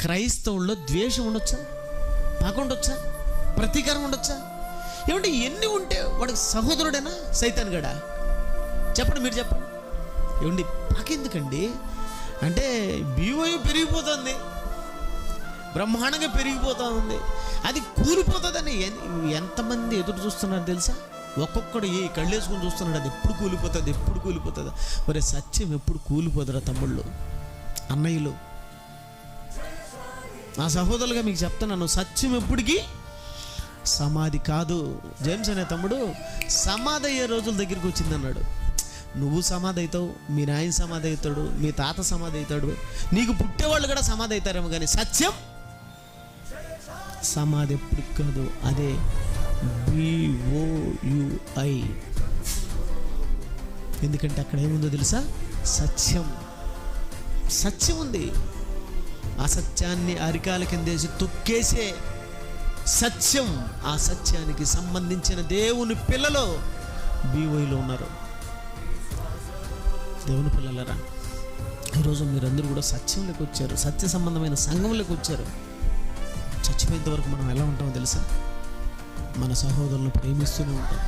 క్రైస్తవుల్లో ద్వేషం ఉండొచ్చా? పగ ఉండొచ్చా? ప్రతీకారం ఉండొచ్చా? ఏమంటే ఎన్ని ఉంటే వాడికి సహోదరుడేనా సైతాన్ గడా? చెప్పండి, మీరు చెప్పండి. ఏమండి పగ ఎందుకండి? అంటే బీఓయూ పెరిగిపోతుంది, బ్రహ్మాండంగా పెరిగిపోతూ ఉంది, అది కూలిపోతుందని ఎంతమంది ఎదురు చూస్తున్నారు తెలుసా? ఒక్కొక్కడు ఏ కళ్ళేసుకుని చూస్తున్నాడు, అది ఎప్పుడు కూలిపోతుంది, ఎప్పుడు కూలిపోతుంది. మరి సత్యం ఎప్పుడు కూలిపోతుందా తమ్ముళ్ళు, అన్నయ్యలు, నా సహోదరులుగా మీకు చెప్తున్నాను, సత్యం ఎప్పటికీ సమాధి కాదు. జేమ్స్ అనే తమ్ముడు సమాధి అయ్యే రోజుల దగ్గరికి వచ్చిందన్నాడు. నువ్వు సమాధి అవుతావు, మీ నాయన సమాధి అవుతాడు, మీ తాత సమాధి అవుతాడు, నీకు పుట్టేవాళ్ళు కూడా సమాధి అవుతారేమో, కానీ సత్యం సమాధి ఎప్పుడు కాదు. అదే BOUI. ఎందుకంటే అక్కడ ఏముందో తెలుసా? సత్యం. సత్యం ఉంది. అసత్యాన్ని అరికాల కిందేసి తొక్కేసే సత్యం, ఆ సత్యానికి సంబంధించిన దేవుని పిల్లలు BOIలో ఉన్నారు. దేవుని పిల్లలరా, ఈరోజు మీరందరూ కూడా సత్యంలోకి వచ్చారు, సత్య సంబంధమైన సంఘంలోకి వచ్చారు. చచ్చిపోయేంత వరకు మనం ఎలా ఉంటామో తెలుసా? మన సహోదరులను ప్రేమిస్తూనే ఉంటాం.